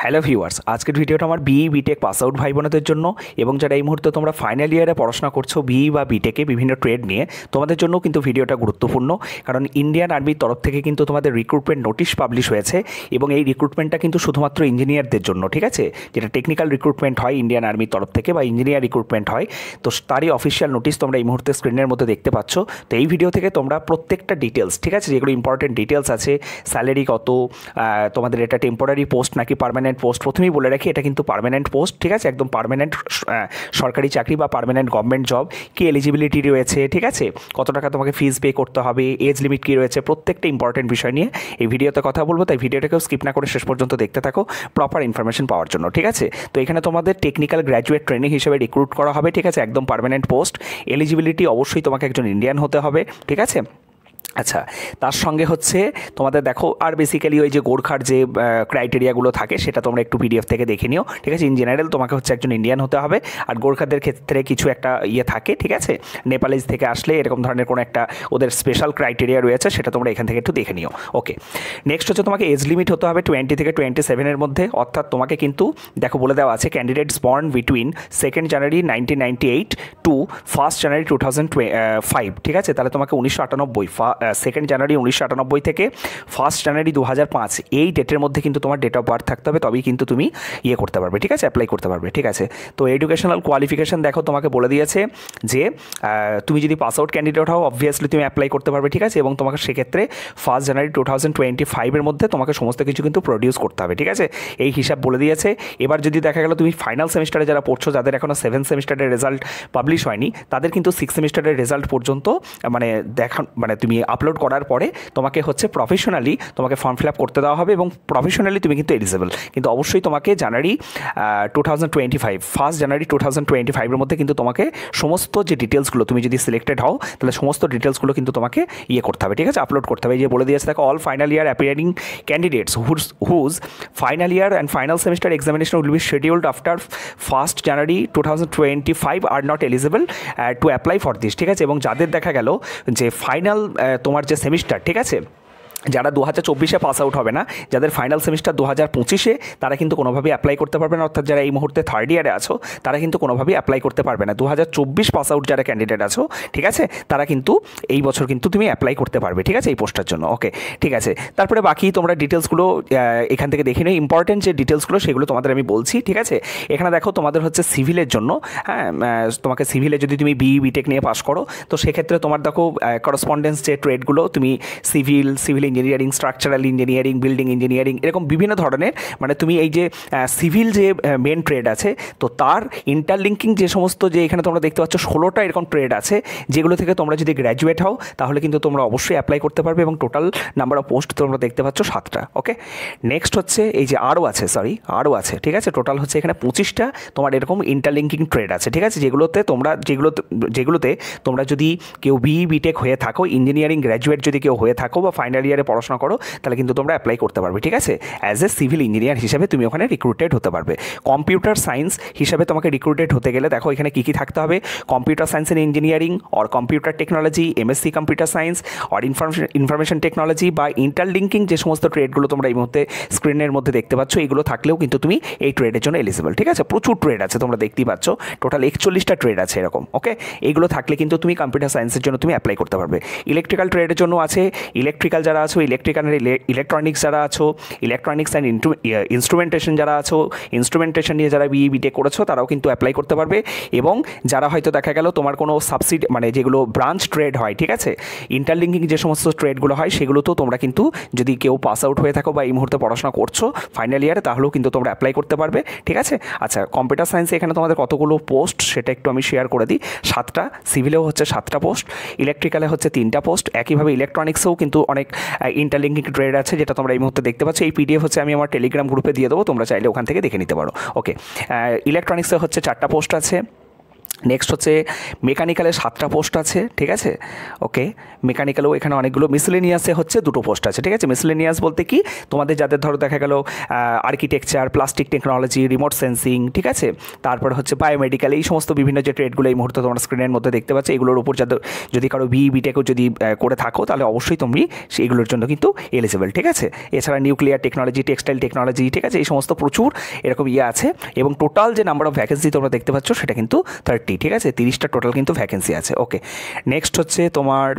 Hello viewers, আজকের ভিডিওটা আমার বিই বিটেক পাস আউট ভাই বোনদের জন্য এবং যারা এই মুহূর্তে তোমরা ফাইনাল ইয়ারে পড়াশোনা করছো বিই বা বিটেকে বিভিন্ন ট্রেড নিয়ে, তোমাদের জন্য কিন্তু ভিডিওটা গুরুত্বপূর্ণ। কারণ ইন্ডিয়ান আর্মির তরফ থেকে কিন্তু তোমাদের রিক্রুটমেন্ট নোটিশ পাবলিশ হয়েছে এবং এই রিক্রুটমেন্টটা কিন্তু শুধুমাত্র ইঞ্জিনিয়ারদের জন্য, ঠিক আছে? যেটা টেকনিক্যাল রিক্রুটমেন্ট হয় ইন্ডিয়ান আর্মির তরফ থেকে বা ইঞ্জিনিয়ার রিক্রুটমেন্ট হয়, তো তারই অফিসিয়াল নোটিশ তোমরা এই মুহূর্তে স্ক্রিনের মধ্যে দেখতে পাচ্ছ। তো এই ভিডিও থেকে তোমরা প্রত্যেকটা ডিটেলস, ঠিক আছে, যেগুলো ইম্পর্টেন্ট ডিটেলস আছে, স্যালারি কত, তোমাদের এটা টেম্পোরারি পোস্ট নাকি পার্মানেন্ট পোস্ট, প্রথমেই বলে রাখি এটা কিন্তু পার্মানেন্ট পোস্ট, ঠিক আছে, একদম পার্মানেন্ট সরকারি চাকরি বা পার্মানেন্ট গভর্নমেন্ট জব। কি এলিজিবিলিটি রয়েছে, ঠিক আছে, কত টাকা তোমাকে ফিস পে করতে হবে, এজ লিমিট কী রয়েছে, প্রত্যেকটা ইম্পর্টেন্ট বিষয় নিয়ে এই ভিডিওতে কথা বলবো। তাই ভিডিওটাকেও স্কিপ না করে শেষ পর্যন্ত দেখতে থাকো প্রপার ইনফরমেশন পাওয়ার জন্য, ঠিক আছে? তো এখানে তোমাদের টেকনিক্যাল গ্র্যাজুয়েট ট্রেনিং হিসেবে রিক্রুট করা হবে, ঠিক আছে, একদম পার্মানেন্ট পোস্ট। এলিজিবিলিটি অবশ্যই তোমাকে একজন ইন্ডিয়ান হতে হবে, ঠিক আছে। আচ্ছা, তার সঙ্গে হচ্ছে তোমাদের দেখো আর বেসিক্যালি ওই যে গোর্খার যে ক্রাইটেরিয়াগুলো থাকে সেটা তোমরা একটু পিডিএফ থেকে দেখে নিও, ঠিক আছে। ইন জেনারেল তোমাকে হচ্ছে একজন ইন্ডিয়ান হতে হবে, আর গোর্খাদের ক্ষেত্রে কিছু একটা থাকে, ঠিক আছে, নেপালিজ থেকে আসলে এরকম ধরনের কোনো একটা ওদের স্পেশাল ক্রাইটেরিয়া রয়েছে, সেটা তোমরা এখান থেকে একটু দেখে নিও। ওকে, নেক্সট হচ্ছে তোমাকে এজ লিমিট হতে হবে 20 থেকে 27 মধ্যে, অর্থাৎ তোমাকে কিন্তু দেখো বলে দেওয়া আছে ক্যান্ডিডেটস বর্ন বিটুইন 2 জানুয়ারি 1998 টু 1 জানুয়ারি 2005, ঠিক আছে। তাহলে তোমাকে 1998 2 জানুয়ারি 1998 থেকে 1 জানুয়ারি 2005 এই ডেটের মধ্যে কিন্তু তোমার ডেট অফ বার্থ থাকতে হবে, তবেই কিন্তু তুমি ইয়ে করতে পারবে, ঠিক আছে, অ্যাপ্লাই করতে পারবে, ঠিক আছে। তো এডুকেশনাল কোয়ালিফিকেশান দেখো তোমাকে বলে দিয়েছে যে তুমি যদি পাস আউট ক্যান্ডিডেট হও অবভিয়াসলি তুমি অ্যাপ্লাই করতে পারবে, ঠিক আছে, এবং তোমাকে সেক্ষেত্রে 1 জানুয়ারি 2025 মধ্যে তোমাকে সমস্ত কিছু কিন্তু প্রডিউস করতে হবে, ঠিক আছে, এই হিসাব বলে দিয়েছে। এবার যদি দেখা গেল তুমি ফাইনাল সেমিস্টারে যারা পড়ছো, যাদের এখনও 7 সেমিস্টারের রেজাল্ট পাবলিশ হয়নি, তাদের কিন্তু 6 সেমিস্টারের রেজাল্ট পর্যন্ত মানে তুমি আপলোড করার পরে তোমাকে হচ্ছে প্রফেশনালি তোমাকে ফর্ম ফিল আপ করতে দেওয়া হবে এবং প্রফেশনালি তুমি কিন্তু এলিজিবল। কিন্তু অবশ্যই তোমাকে জানুয়ারি 2025 1 জানুয়ারি 2025 মধ্যে কিন্তু তোমাকে সমস্ত যে ডিটেলসগুলো, তুমি যদি সিলেক্টেড হও তাহলে সমস্ত ডিটেলসগুলো কিন্তু তোমাকে করতে হবে, ঠিক আছে, আপলোড করতে হবে। এই যে বলে দিয়েছে দেখো, all final year appearing candidates whose final year and final semester examination will be scheduled after 1 January 2025 are not eligible to apply for this, ঠিক আছে। এবং যাদের দেখা গেল যে ফাইনাল তোমার যে সেমিস্টার, ঠিক আছে, যারা 2024 পাস আউট হবে না, যাদের ফাইনাল সেমিস্টার 2025, তারা কিন্তু কোনোভাবেই অ্যাপ্লাই করতে পারবে না, অর্থাৎ যারা এই মুহূর্তে থার্ড ইয়ারে আছো তারা কিন্তু কোনোভাবেই অ্যাপ্লাই করতে পারবে না। 2024 পাস আউট যারা ক্যান্ডিডেট আছো, ঠিক আছে, তারা কিন্তু এই বছর কিন্তু তুমি অ্যাপ্লাই করতে পারবে, ঠিক আছে, এই পোস্টটার জন্য। ওকে, ঠিক আছে। তারপরে বাকি তোমরা ডিটেলসগুলো এখান থেকে দেখে নিও, ইম্পর্টেন্ট যে ডিটেলসগুলো সেগুলো তোমাদের আমি বলছি, ঠিক আছে। এখানে দেখো তোমাদের হচ্ছে সিভিলের জন্য, হ্যাঁ, তোমাকে সিভিলে যদি তুমি বিই বিটেক নিয়ে পাস করো, তো সেক্ষেত্রে তোমার দেখো করসপন্ডেন্স যে ট্রেডগুলো, তুমি civil engineering, structural engineering, building engineering, এরকম বিভিন্ন ধরনের, মানে তুমি এই যে সিভিল যে মেন ট্রেড আছে, তো তার ইন্টারলিঙ্কিং যে সমস্ত, যে এখানে তোমরা দেখতে পাচ্ছ 16টা এরকম ট্রেড আছে, যেগুলো থেকে তোমরা যদি গ্র্যাজুয়েট হও তাহলে কিন্তু তোমরা অবশ্যই অ্যাপ্লাই করতে পারবে এবং টোটাল নাম্বার অফ পোস্ট তোমরা দেখতে পাচ্ছ 7টা। ওকে, নেক্সট হচ্ছে এই যে আরও আছে, ঠিক আছে, টোটাল হচ্ছে এখানে 25টা তোমার এরকম ইন্টারলিঙ্কিং ট্রেড আছে, ঠিক আছে, যেগুলোতে তোমরা যদি কেউ বিই বিটেক হয়ে থাকো, ইঞ্জিনিয়ারিং গ্র্যাজুয়েট যদি কেউ হয়ে থাকো বা ফাইনাল ইয়ারে পড়াশোনা করো, তাহলে কিন্তু তোমরা অ্যাপ্লাই করতে পারবে, ঠিক আছে। অ্যাজ এ সিভিল ইঞ্জিনিয়ার হিসেবে তুমি ওখানে রিক্রুটেড হতে পারবে। কম্পিউটার সায়েন্স হিসাবে তোমাকে রিক্রুটেড হতে গেলে দেখো এখানে কী থাকতে হবে, computer science and engineering or computer technology, MSc computer science or information technology বা ইন্টারলিঙ্কিং যে সমস্ত ট্রেডগুলো তোমরা এই মুহূর্তে স্ক্রিনের মধ্যে দেখতে পাচ্ছ, এইগুলো থাকলেও কিন্তু তুমি এই ট্রেডের জন্য এলিজিবল, ঠিক আছে। প্রচুর ট্রেড আছে, তোমরা দেখতেই পাচ্ছ, টোটাল 41টা ট্রেড আছে এরকম। ওকে, এইগুলো থাকলে কিন্তু তুমি কম্পিউটার সায়েন্সের জন্য তুমি অ্যাপ্লাই করতে পারবে। ইলেকট্রিক্যাল ট্রেডের জন্য আছে, ইলেকট্রিক্যাল যারা আছো, ইলেকট্রনিক্স যারা আছো, ইলেকট্রনিক্স অ্যান্ড ইনস্ট্রুমেন্টেশন যারা আছো, ইনস্ট্রুমেন্টেশন নিয়ে যারা বিই বিটেক করেছো তারাও কিন্তু অ্যাপ্লাই করতে পারবে। এবং যারা হয়তো দেখা গেল তোমার কোনো সাবসিডি, মানে যেগুলো ব্রাঞ্চ ট্রেড হয়, ঠিক আছে, ইন্টারলিঙ্কিং যে সমস্ত ট্রেডগুলো হয়, সেগুলোতেও তোমরা কিন্তু যদি কেউ পাস আউট হয়ে থাকো বা এই মুহূর্তে পড়াশোনা করছো ফাইনাল ইয়ারে, তাহলেও কিন্তু তোমরা অ্যাপ্লাই করতে পারবে, ঠিক আছে। আচ্ছা, কম্পিউটার সায়েন্সে এখানে তোমাদের কতগুলো পোস্ট সেটা একটু আমি শেয়ার করে দিই। 7টা, সিভিলেও হচ্ছে 7টা পোস্ট, ইলেকট্রিক্যালে হচ্ছে 3টা পোস্ট, একইভাবে ইলেকট্রনিক্সেও কিন্তু অনেক ইন্টারলিঙ্কিং ট্রেড আছে, যেটা তোমরা এই মুহূর্তে দেখতে পাচ্ছ। এই পিডিএফ হচ্ছে আমি আমার টেলিগ্রাম গ্রুপে দিয়ে দেবো, তোমরা চাইলে ওখান থেকে দেখে নিতে পারো। ওকে, ইলেকট্রনিক্সে হচ্ছে 4টা পোস্ট আছে, নেক্সট হচ্ছে মেকানিক্যালে 7টা পোস্ট আছে, ঠিক আছে। ওকে, মেকানিক্যালেও এখানে অনেকগুলো, মিসলেনিয়াসে হচ্ছে 2টো পোস্ট আছে, ঠিক আছে। মিসলেনিয়াস বলতে কি, তোমাদের যাদের ধরো দেখা গেল architecture, plastic technology, remote sensing, ঠিক আছে, তারপরে হচ্ছে বায়োমেডিক্যাল, এই সমস্ত বিভিন্ন যে ট্রেডগুলো এই মুহূর্তে তোমার স্ক্রিনের মধ্যে দেখতে পাচ্ছ, এগুলোর উপর যাদের যদি কারো বিটেকও যদি করে থাকো তাহলে অবশ্যই তুমি সেইগুলোর জন্য কিন্তু এলিজিবল, ঠিক আছে। এছাড়া নিউক্লিয়ার টেকনোলজি, টেক্সটাইল টেকনোলজি, ঠিক আছে, এই সমস্ত প্রচুর এরকম আছে। এবং টোটাল যে নাম্বার অফ ভ্যাকেন্সি তোমরা দেখতে পাচ্ছ সেটা কিন্তু 30, ঠিক আছে, 30টা টোটাল কিন্তু ভ্যাকেন্সি আছে। ওকে, নেক্সট হচ্ছে তোমার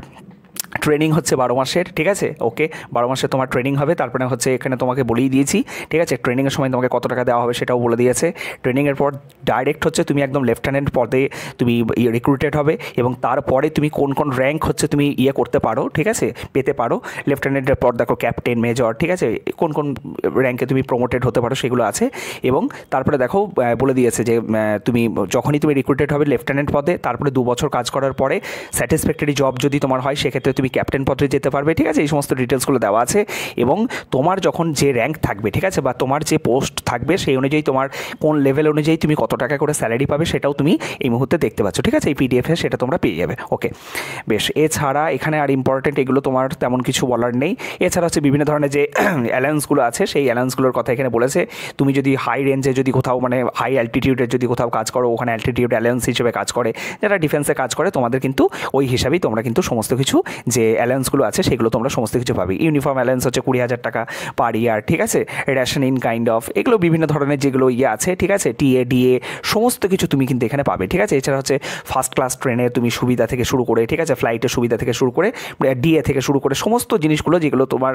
ট্রেনিং হচ্ছে 12 মাসের, ঠিক আছে। ওকে, 12 মাসে তোমার ট্রেনিং হবে। তারপরে হচ্ছে এখানে তোমাকে বলেই দিয়েছি, ঠিক আছে, ট্রেনিংয়ের সময় তোমাকে কত টাকা দেওয়া হবে সেটাও বলে দিয়েছে। ট্রেনিংয়ের পর ডাইরেক্ট হচ্ছে তুমি একদম লেফটেন্যান্ট পদে তুমি রিক্রুটেড হবে, এবং তারপরে তুমি কোন কোন র্যাঙ্ক হচ্ছে তুমি করতে পারো, ঠিক আছে, পেতে পারো। লেফটেন্যান্টের পর দেখো ক্যাপ্টেন, মেজর, ঠিক আছে, কোন কোন র্যাঙ্কে তুমি প্রমোটেড হতে পারো সেগুলো আছে। এবং তারপরে দেখো বলে দিয়েছে যে তুমি যখনই তুমি রিক্রুটেড হবে লেফটেন্যান্ট পদে, তারপরে 2 বছর কাজ করার পরে স্যাটিসফ্যাক্টরি জব যদি তোমার হয় সেক্ষেত্রে তুমি ক্যাপ্টেন পদে যেতে পারবে, ঠিক আছে। এই সমস্ত ডিটেলসগুলো দেওয়া আছে। এবং তোমার যখন যে র্যাঙ্ক থাকবে, ঠিক আছে, বা তোমার যে পোস্ট থাকবে সেই অনুযায়ী তোমার কোন লেভেল অনুযায়ী তুমি কত টাকা করে স্যালারি পাবে সেটাও তুমি এই মুহূর্তে দেখতে পাচ্ছ, ঠিক আছে, এই পিডিএফে সেটা তোমরা পেয়ে যাবে। ওকে, বেশ। এছাড়া এখানে আর ইম্পর্টেন্ট এগুলো তোমার তেমন কিছু বলার নেই। এছাড়া হচ্ছে বিভিন্ন ধরনের যে অ্যালায়েন্সগুলো আছে সেই অ্যালায়েন্সগুলোর কথা এখানে বলেছে। তুমি যদি হাই রেঞ্জে যদি কোথাও মানে হাই অ্যালটিটিউডের যদি কোথাও কাজ করো, ওখানে অ্যালটিটিউড অ্যালায়েন্স হিসেবে কাজ করে, যারা ডিফেন্সে কাজ করে তোমাদের কিন্তু ওই হিসাবেই তোমরা কিন্তু সমস্ত কিছু যে অ্যালায়েন্সগুলো আছে সেগুলো তোমরা সমস্ত কিছু পাবে। ইউনিফর্ম অ্যালায়েন্স হচ্ছে 20,000 টাকা পার ইয়ার, ঠিক আছে। রেশন ইন কাইন্ড অফ, এগুলো বিভিন্ন ধরনের যেগুলো আছে, ঠিক আছে, টিএ ডিএ সমস্ত কিছু তুমি কিন্তু এখানে পাবে, ঠিক আছে। এছাড়া হচ্ছে ফার্স্ট ক্লাস ট্রেনের তুমি সুবিধা থেকে শুরু করে, ঠিক আছে, ফ্লাইটের সুবিধা থেকে শুরু করে, ডিএ থেকে শুরু করে সমস্ত জিনিসগুলো যেগুলো তোমার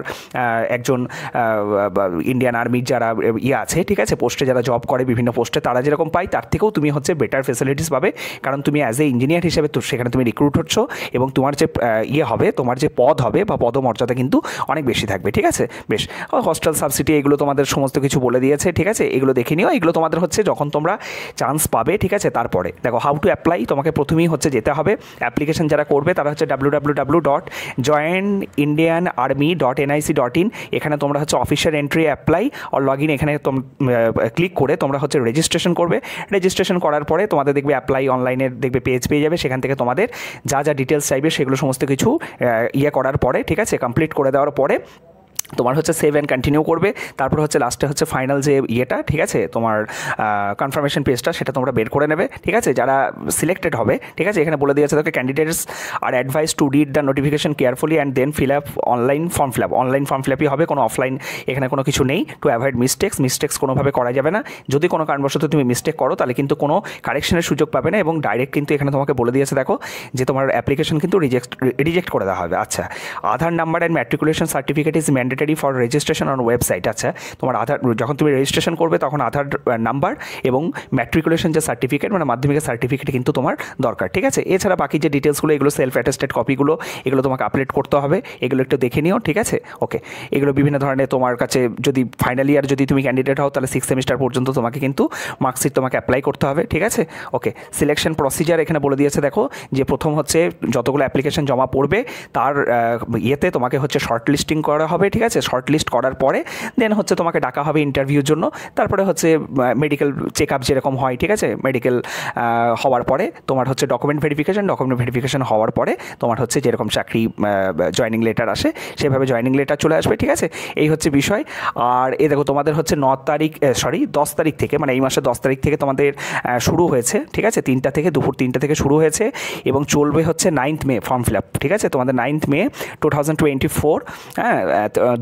একজন ইন্ডিয়ান আর্মির যারা আছে, ঠিক আছে, পোস্টে যারা জব করে বিভিন্ন পোস্টে তারা যেরকম পায় তার থেকেও তুমি হচ্ছে বেটার ফেসিলিটিস পাবে। কারণ তুমি অ্যাজ এ ইঞ্জিনিয়ার হিসেবে তো সেখানে তুমি রিক্রুট হচ্ছ, এবং তোমার যে হবে, তোমার যে পদ হবে বা পদমর্যাদা কিন্তু অনেক বেশি থাকবে, ঠিক আছে। বেশ, হস্টেল সাবসিডি এগুলো তোমাদের সমস্ত কিছু বলে দিয়েছে, ঠিক আছে, এগুলো দেখে নিও। এগুলো তোমাদের হচ্ছে যখন তোমরা চান্স পাবে, ঠিক আছে। তারপরে দেখো হাউ টু অ্যাপ্লাই, তোমাকে প্রথমেই হচ্ছে যেতে হবে, অ্যাপ্লিকেশন যারা করবে তারা হচ্ছে www.joinindianarmy.nic.in, এখানে তোমরা হচ্ছে অফিসিয়াল এন্ট্রি অ্যাপ্লাই আর লগ ইন, এখানে ক্লিক করে তোমরা হচ্ছে রেজিস্ট্রেশন করবে। রেজিস্ট্রেশন করার পরে তোমাদের দেখবে অ্যাপ্লাই অনলাইনে দেখবে পেজ পেয়ে যাবে, সেখান থেকে তোমাদের যা যা ডিটেলস চাইবে সেগুলো সমস্ত কিছু করার পরে, ঠিক আছে, কমপ্লিট করে দেওয়ার পরে তোমার হচ্ছে সেভ অ্যান্ড কন্টিনিউ করবে। তারপর হচ্ছে লাস্টে হচ্ছে ফাইনাল যে ঠিক আছে, তোমার কনফার্মেশন পেজটা সেটা তোমরা বের করে নেবে, ঠিক আছে, যারা সিলেক্টেড হবে, ঠিক আছে। এখানে বলে দিয়েছে দেখো, candidates are advise to read the notification carefully and then fill up online form fill up. Online form fill আপই হবে, কোনো অফলাইন এখানে কোনো কিছু নেই। টু অ্যাভয়েড মিস্টেক্স কোনোভাবে করা যাবে না। যদি কোনো কারণবশত তুমি মিস্টেক করো তাহলে কিন্তু কোনো কারেকশনের সুযোগ পাবে না, এবং ডাইরেক্ট কিন্তু এখানে তোমাকে বলে দিয়েছে দেখো যে তোমার অ্যাপ্লিকেশন কিন্তু রিজেক্ট করে দেওয়া হবে। আচ্ছা, Aadhaar number and matriculation certificate is mandatory for registration on website. আচ্ছা, তোমার আধার যখন তুমি রেজিস্ট্রেশন করবে তখন আধার নাম্বার এবং ম্যাট্রিকুলেশন যে সার্টিফিকেট মানে মাধ্যমিকের সার্টিফিকেট কিন্তু তোমার দরকার, ঠিক আছে। এছাড়া বাকি যে ডিটেলসগুলো এগুলো সেলফ অ্যাটেস্টেড কপিগুলো এগুলো তোমাকে আপলোড করতে হবে, এগুলো একটু দেখে নিও, ঠিক আছে। ওকে, এগুলো বিভিন্ন ধরনের তোমার কাছে যদি ফাইনাল ইয়ার যদি তুমি ক্যান্ডিডেট হও তাহলে 6 সেমিস্টার পর্যন্ত তোমাকে কিন্তু মার্কশিট তোমাকে অ্যাপ্লাই করতে হবে, ঠিক আছে। ওকে, সিলেকশন প্রসিজার এখানে বলে দিয়েছে দেখো, যে প্রথম হচ্ছে যতগুলো অ্যাপ্লিকেশন জমা পড়বে তার তোমাকে হচ্ছে শর্ট লিস্টিং করা হবে, ঠিক আছে। শর্ট লিস্ট করার পরে দেন হচ্ছে তোমাকে ডাকা হবে ইন্টারভিউর জন্য। তারপরে হচ্ছে মেডিকেল চেক আপ যেরকম হয়, ঠিক আছে, মেডিকেল হওয়ার পরে তোমার হচ্ছে ডকুমেন্ট ভেরিফিকেশন হওয়ার পরে তোমার হচ্ছে যেরকম চাকরি জয়েনিং লেটার আসে সেভাবে জয়েনিং লেটার চলে আসবে, ঠিক আছে। এই হচ্ছে বিষয়। আর দেখো তোমাদের হচ্ছে 10 তারিখ থেকে, মানে এই মাসের 10 তারিখ থেকে তোমাদের শুরু হয়েছে, ঠিক আছে, 3টা থেকে দুপুর 3টা থেকে শুরু হয়েছে এবং চলবে হচ্ছে 9th মে ফর্ম ফিল আপ, ঠিক আছে। তোমাদের 9th মে 2024, হ্যাঁ,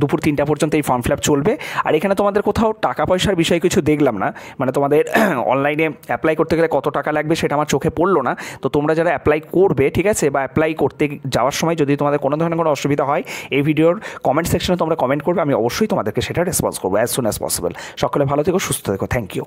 দুপুর 3টা পর্যন্ত এই ফর্ম ফিল আপ চলবে। আর এখানে তোমাদের কোথাও টাকা পয়সার বিষয় কিছু দেখলাম না, মানে তোমাদের অনলাইনে অ্যাপ্লাই করতে গেলে কত টাকা লাগবে সেটা আমার চোখে পড়লো না। তো তোমরা যারা অ্যাপ্লাই করবে, ঠিক আছে, বা অ্যাপ্লাই করতে যাওয়ার সময় যদি তোমাদের কোনো ধরনের কোনো অসুবিধা হয় এই ভিডিওর কমেন্ট সেকশনে তোমরা কমেন্ট করবে, আমি অবশ্যই তোমাদেরকে সেটা রেসপন্স করবো অ্যাজ সুন অ্যাজ পসিবল। সকলে ভালো থেকো, সুস্থ থেকো, থ্যাংক ইউ।